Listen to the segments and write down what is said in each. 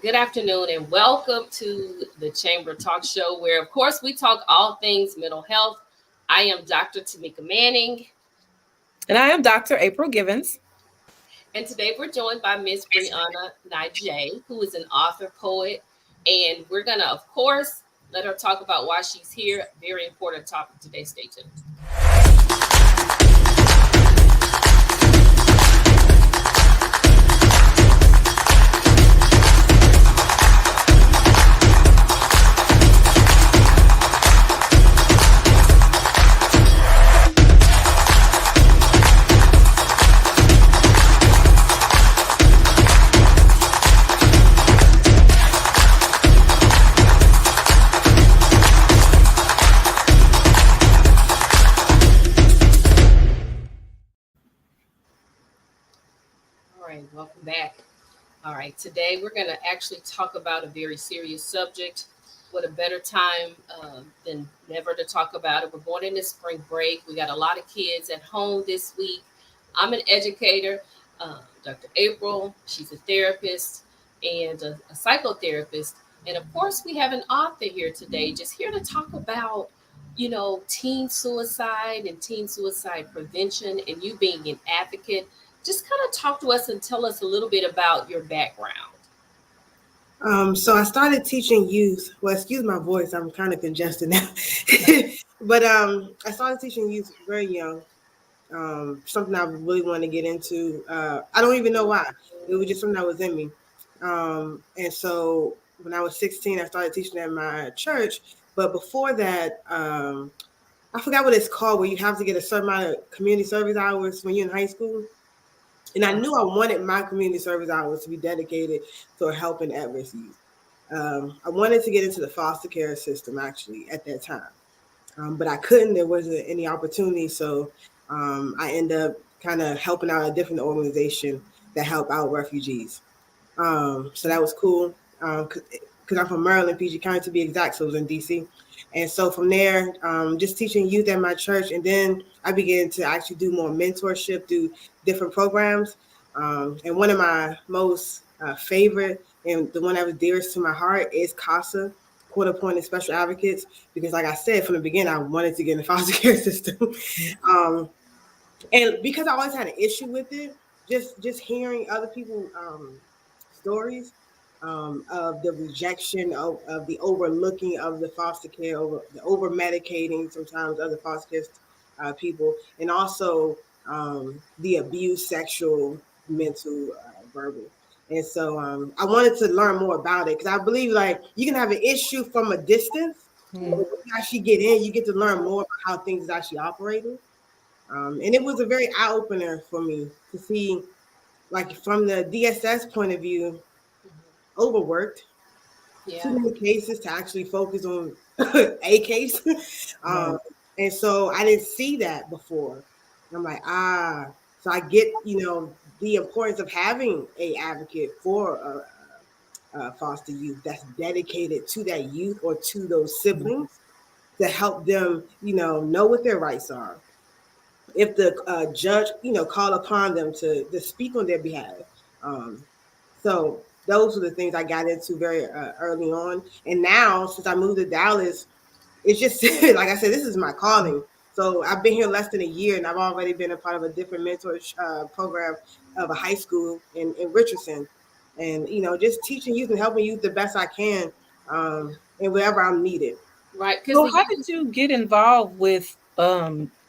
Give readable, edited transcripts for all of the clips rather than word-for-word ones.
Good afternoon and welcome to the Chamber Talk Show, where, of course, we talk all things mental health. I am Dr. Tamika Manning, And I am Dr. April Givens. and today we're joined by Miss Brianna Nijay, who is an author, poet, and we're going to, of course, let her talk about why she's here. Very important topic today. Stay tuned. All right, welcome back. All right, today we're going to actually talk about a very serious subject. What a better time than never to talk about it. We're going into spring break. We got a lot of kids at home this week. I'm an educator, Dr. April. She's a therapist and a psychotherapist. And of course, we have an author here today, just here to talk about, teen suicide and teen suicide prevention, and you being an advocate. Just kind of talk to us and tell us a little bit about your background. So I started teaching youth. Well, excuse my voice, I'm kind of congested now. But I started teaching youth very young. Something I really wanted to get into. I don't even know why. It was just something that was in me. And so when I was 16, I started teaching at my church. But before that, I forgot what it's called, where you have to get a certain amount of community service hours when you're in high school. And I knew I wanted my community service hours to be dedicated to helping at-risk youth. I wanted to get into the foster care system, actually, at that time. But I couldn't. There wasn't any opportunity. So I ended up kind of helping out a different organization that helped out refugees. So that was cool, because I'm from Maryland, PG County to be exact, so it was in D.C. And so from there, just teaching youth at my church, and then I began to actually do more mentorship through different programs. And one of my most favorite, and the one that was dearest to my heart, is CASA, Court Appointed Special Advocates, because like I said, from the beginning, I wanted to get in the foster care system. And because I always had an issue with it, just hearing other people's stories, of the rejection, of the overlooking of the foster care, the over medicating sometimes other foster care people, and also the abuse, sexual, mental, verbal. And so I wanted to learn more about it, because I believe like you can have an issue from a distance, but when you actually get in, you get to learn more about how things is actually operating. And it was a very eye-opener for me to see, like from the DSS point of view, overworked, too many cases to actually focus on a case. And so I didn't see that before. And I'm like, so I get, the importance of having a advocate for foster youth that's dedicated to that youth or to those siblings to help them, know what their rights are. If the judge, call upon them to speak on their behalf. So those are the things I got into very early on. And now, since I moved to Dallas, it's just, like I said, this is my calling. So I've been here less than a year, and I've already been a part of a different mentor program of a high school in Richardson. And, just teaching youth and helping youth the best I can, and wherever I'm needed. Right. So how did you get involved with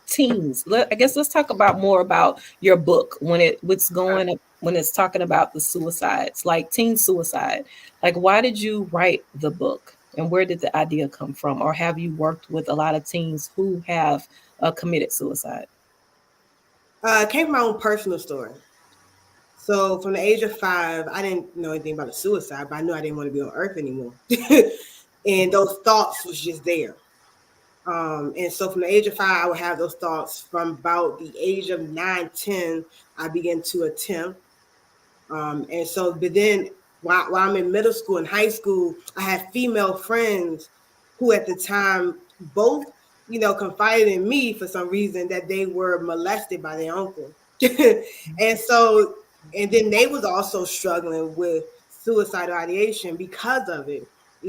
teens? I guess let's talk about more about your book when it's talking about the suicides, like teen suicide. Like, why did you write the book, and where did the idea come from? Or have you worked with a lot of teens who have committed suicide? It came from my own personal story. So from the age of 5, I didn't know anything about a suicide, but I knew I didn't want to be on earth anymore. And those thoughts was just there. And so from the age of 5, I would have those thoughts. From about the age of 9, 10, I began to attempt. And so, but then while I'm in middle school and high school, I had female friends who at the time both, confided in me for some reason that they were molested by their uncle. And so, and then they was also struggling with suicidal ideation because of it.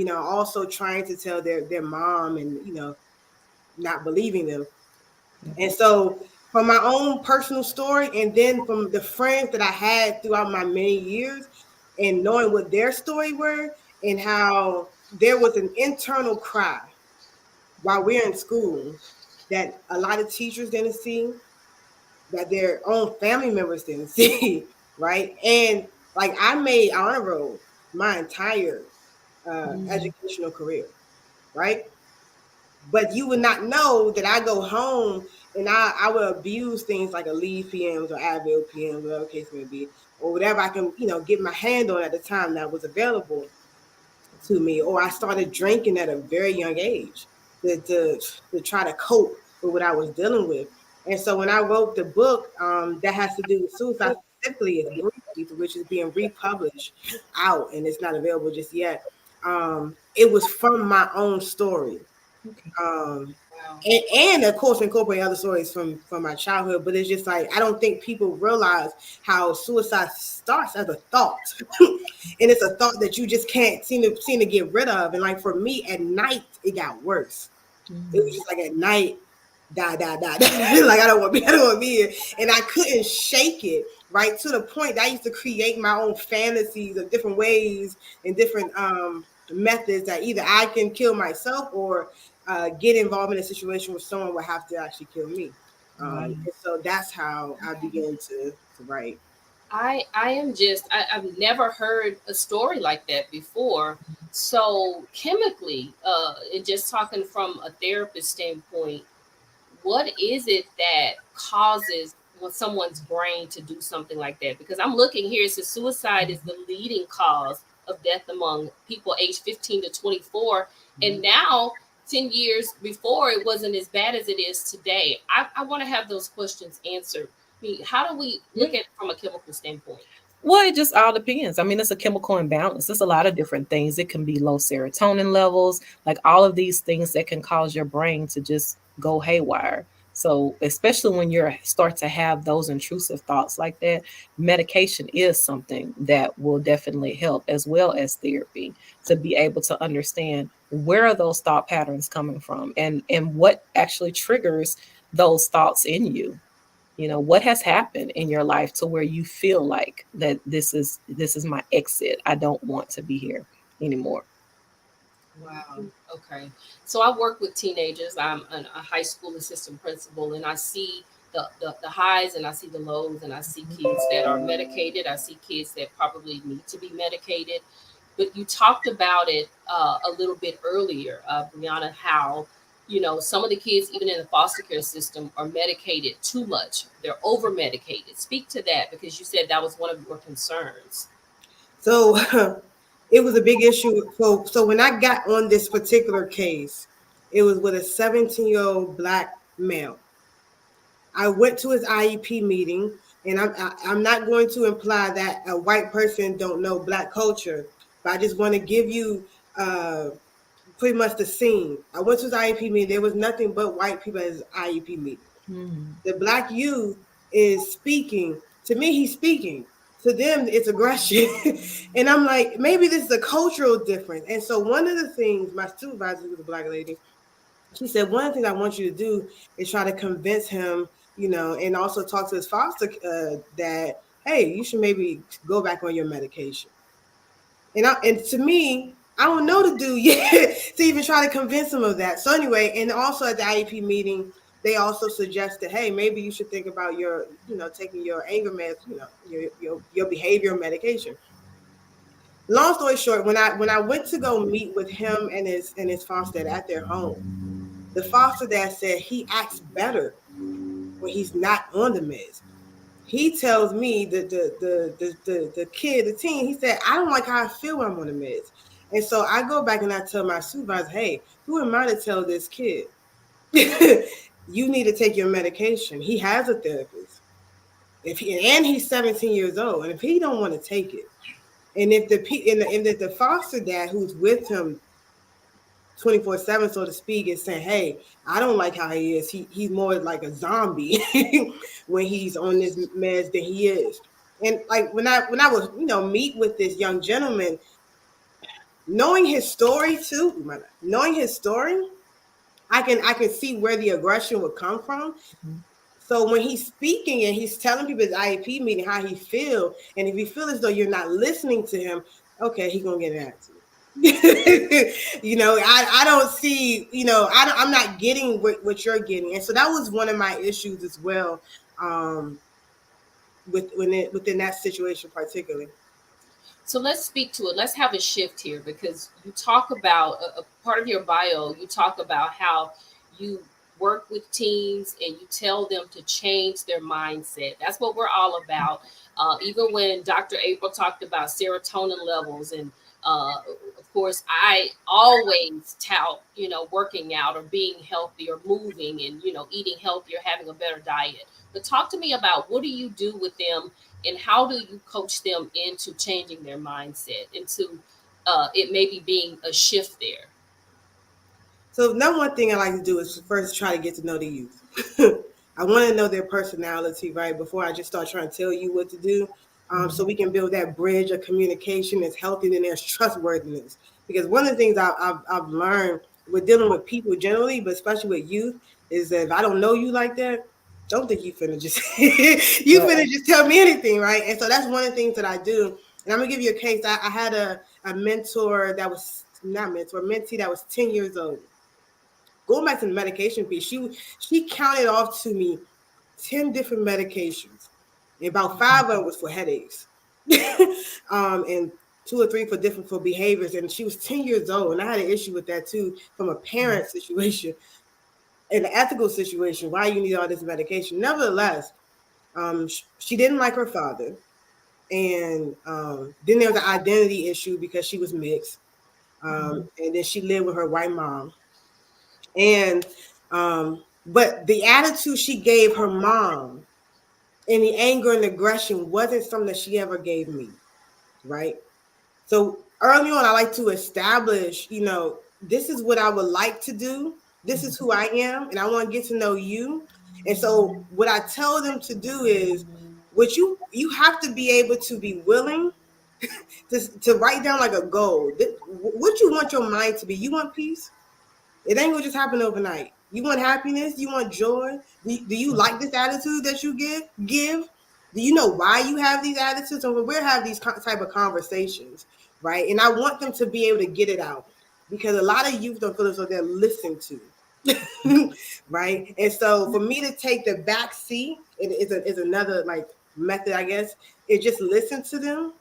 Also trying to tell their mom and, not believing them. And so from my own personal story, and then from the friends that I had throughout my many years, and knowing what their story were, and how there was an internal cry while we're in school that a lot of teachers didn't see, that their own family members didn't see, right? And like I made honor roll my entire educational career, right? But you would not know that I go home and I would abuse things like Aleve PMs or Advil PMs, whatever the case may be, or whatever I can, get my hand on at the time that was available to me. Or I started drinking at a very young age to try to cope with what I was dealing with. And so when I wrote the book that has to do with suicide, specifically it's Breathe, which is being republished out and it's not available just yet. It was from my own story. Wow. And of course incorporate other stories from my childhood, but it's just like I don't think people realize how suicide starts as a thought. And it's a thought that you just can't seem to get rid of. And like for me at night it got worse. It was just like at night, die. Like I don't want to be here. And I couldn't shake it, right? To the point that I used to create my own fantasies of different ways and different methods that either I can kill myself or get involved in a situation where someone would have to actually kill me. And so that's how I began to write. I've never heard a story like that before. So chemically, and just talking from a therapist standpoint, what is it that causes someone's brain to do something like that? Because I'm looking here, it says suicide is the leading cause of death among people aged 15 to 24. And now 10 years before, it wasn't as bad as it is today. I want to have those questions answered. I mean, how do we look at it from a chemical standpoint? Well, it just all depends. I mean, it's a chemical imbalance. There's a lot of different things. It can be low serotonin levels, like all of these things that can cause your brain to just go haywire. So especially when you start to have those intrusive thoughts like that, medication is something that will definitely help, as well as therapy, to be able to understand where are those thought patterns coming from and what actually triggers those thoughts in you. What has happened in your life to where you feel like that this is my exit. I don't want to be here anymore. Wow. Okay. So I work with teenagers. I'm a high school assistant principal, and I see the highs and I see the lows, and I see kids that are medicated. I see kids that probably need to be medicated. But you talked about it a little bit earlier, Brianna, how some of the kids, even in the foster care system, are medicated too much. They're over medicated. Speak to that, because you said that was one of your concerns. So it was a big issue. So when I got on this particular case, it was with a 17-year-old Black male. I went to his IEP meeting, and I'm not going to imply that a white person don't know Black culture, but I just want to give you pretty much the scene. I went to his IEP meeting. There was nothing but white people at his IEP meeting. The Black youth is speaking. To me, he's speaking. To them, it's aggression. And I'm like, maybe this is a cultural difference. And so one of the things, my supervisor was a Black lady, she said, one of the things I want you to do is try to convince him, and also talk to his foster dad, hey, you should maybe go back on your medication. And to me, I don't know to do yet to even try to convince him of that. So anyway, and also at the IEP meeting, they also suggested, hey, maybe you should think about your, taking your anger meds, your behavioral medication. Long story short, when I went to go meet with him and his foster dad at their home, the foster dad said he acts better when he's not on the meds. He tells me that the kid, the teen, he said, I don't like how I feel when I'm on the meds. And so I go back and I tell my supervisor, hey, who am I to tell this kid, you need to take your medication? He has a therapist. And he's 17 years old. And if he don't want to take it, and if the foster dad who's with him 24/7, so to speak, is saying, hey, I don't like how he is. He's more like a zombie when he's on this meds than he is. And like when I was, meet with this young gentleman, knowing his story too, knowing his story, I can see where the aggression would come from. Mhm. So when he's speaking and he's telling people at the IEP meeting how he feel, and if you feel as though you're not listening to him, okay, he's gonna get an attitude. I don't see, I'm not getting what you're getting, and so that was one of my issues as well, within that situation particularly. So let's speak to it. Let's have a shift here because you talk about a part of your bio. You talk about how you work with teens and you tell them to change their mindset. That's what we're all about. Even when Dr. April talked about serotonin levels, and of course, I always tout, working out or being healthy or moving and, eating healthier, having a better diet. But talk to me about what do you do with them and how do you coach them into changing their mindset, into it maybe being a shift there? So number one thing I like to do is first try to get to know the youth. I want to know their personality, right, before I just start trying to tell you what to do. So we can build that bridge of communication that's healthy and there's trustworthiness. Because one of the things I've learned with dealing with people generally, but especially with youth, is that if I don't know you like that, don't think you finna just you Right. finna just tell me anything, right? And so that's one of the things that I do. And I'm gonna give you a case. I had a mentor that was not mentor, mentee that was 10 years old. Going back to the medication piece, she counted off to me 10 different medications. And about 5 of them was for headaches. And 2 or 3 for behaviors. And she was 10 years old. And I had an issue with that too, from a parent situation, an ethical situation. Why you need all this medication? Nevertheless, she didn't like her father. And then there was an identity issue because she was mixed. And then she lived with her white mom. And but the attitude she gave her mom and the anger and aggression wasn't something that she ever gave me, right? So early on, I like to establish, this is what I would like to do. This is who I am, and I want to get to know you. And so what I tell them to do is, what you have to be able to be willing to write down like a goal. What you want your mind to be. You want peace? It ain't gonna just happen overnight. You want happiness? You want joy? Do you like this attitude that you give? Do you know why you have these attitudes? And we'll have these type of conversations, right? And I want them to be able to get it out because a lot of youth don't feel as though they're listened to, right? And so for me to take the back seat is another like method, I guess. Is just listen to them,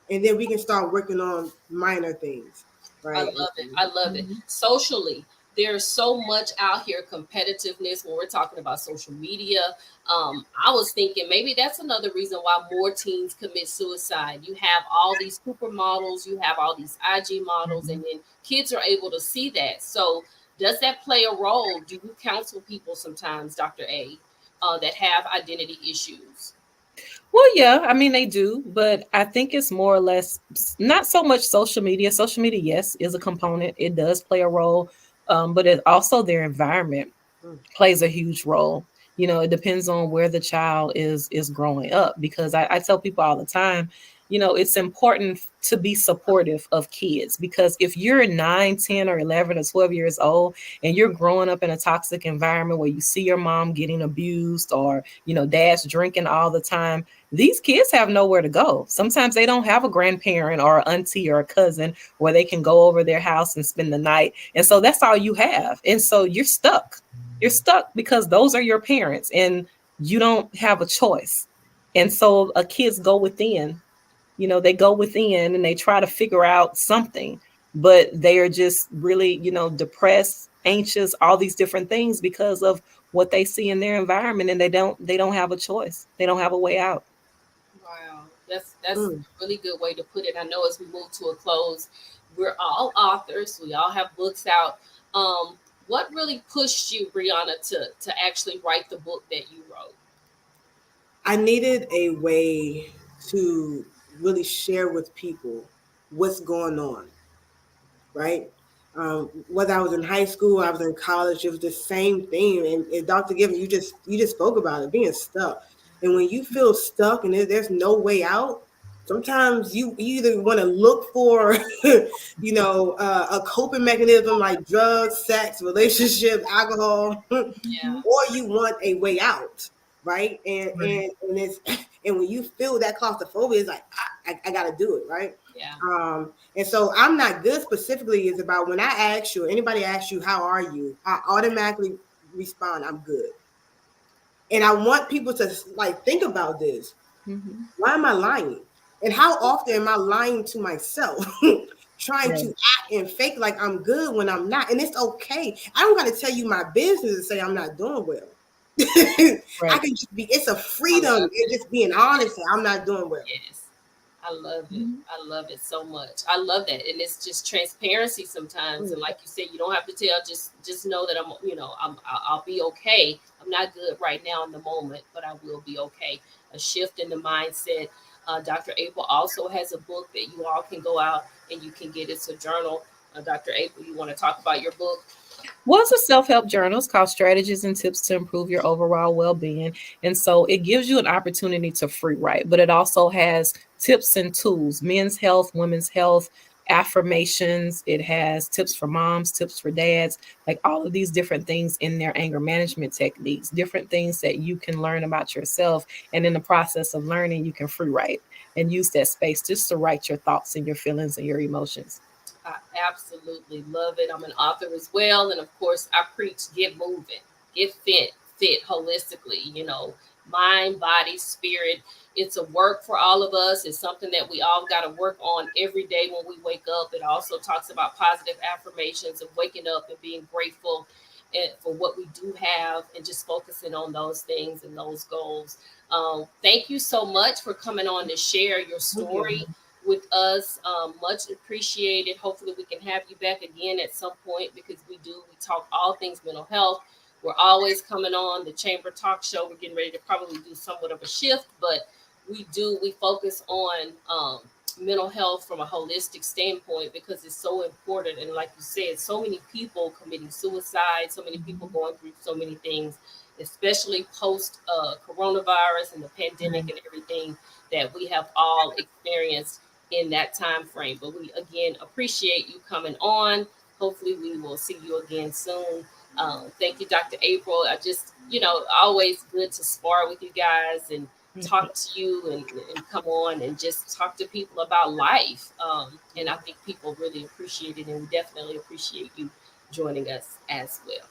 and then we can start working on minor things, I right? love it. I love it. Socially, there's so much out here competitiveness when we're talking about social media. I was thinking maybe that's another reason why more teens commit suicide. You have all these supermodels, you have all these IG models, and then kids are able to see that. So, does that play a role? Do you counsel people sometimes, Dr. A, that have identity issues? Well, yeah, I mean they do, but I think it's more or less not so much social media. Social media, yes, is a component. It does play a role, but it also their environment Mm. plays a huge role. It depends on where the child is growing up because I tell people all the time, it's important to be supportive of kids because if you're 9, 10, or 11 or 12 years old and you're growing up in a toxic environment where you see your mom getting abused or dad's drinking all the time, these kids have nowhere to go. Sometimes they don't have a grandparent or an auntie or a cousin where they can go over their house and spend the night. And so that's all you have. And so you're stuck. You're stuck because those are your parents and you don't have a choice. And so kids go within, they go within and they try to figure out something, but they are just really, depressed, anxious, all these different things because of what they see in their environment and they don't have a choice. They don't have a way out. Wow, that's a Mm. really good way to put it. I know as we move to a close, we're all authors. We all have books out. What really pushed you, Brianna, to actually write the book that you wrote? I needed a way to really share with people what's going on, right? Whether I was in high school, I was in college, it was the same thing. And Dr. Given, you just spoke about it, being stuck. And when you feel stuck and there's no way out, sometimes you either want to look for, a coping mechanism like drugs, sex, relationships, alcohol, Yeah. or you want a way out, right? And it's and when you feel that claustrophobia, it's like I got to do it, right? Yeah. And so I'm not good specifically is about when I ask you, anybody asks you, how are you? I automatically respond, I'm good. And I want people to like think about this. Mhm. Why am I lying? And how often am I lying to myself, trying to act and fake like I'm good when I'm not? And it's okay. I don't got to tell you my business and say I'm not doing well. I can just be, it's a freedom in just being honest and I'm not doing well. Yes. I love it. Mhm. I love it so much. I love that. And it's just transparency sometimes. And like you said, you don't have to tell, just know that I'll be okay. I'm not good right now in the moment, but I will be okay. A shift in the mindset. Dr. April also has a book that you all can go out and you can get. It's a journal. Dr. April, you want to talk about your book? Well, it's a self-help journal. It's called Strategies and Tips to Improve Your Overall Well-Being. And so it gives you an opportunity to free write, but it also has tips and tools, men's health, women's health, affirmations. It has tips for moms, tips for dads, like all of these different things in their anger management techniques, different things that you can learn about yourself. And in the process of learning, you can free write and use that space just to write your thoughts and your feelings and your emotions. I absolutely love it. I'm an author as well. And of course, I preach get moving, get fit holistically, mind, body, spirit. It's a work for all of us. It's something that we all got to work on every day when we wake up. It also talks about positive affirmations of waking up and being grateful for what we do have and just focusing on those things and those goals. Thank you so much for coming on to share your story with us. Much appreciated. Hopefully we can have you back again at some point because we talk all things mental health. We're always coming on the Chamber Talk Show. We're getting ready to probably do somewhat of a shift, but we focus on mental health from a holistic standpoint because it's so important. And like you said, so many people committing suicide, so many people going through so many things, especially post coronavirus and the pandemic and everything that we have all experienced in that time frame. But we again appreciate you coming on. Hopefully we will see you again soon. Thank you, Dr. April. I just, always good to spar with you guys and talk to you and come on and just talk to people about life. And I think people really appreciate it, and we definitely appreciate you joining us as well.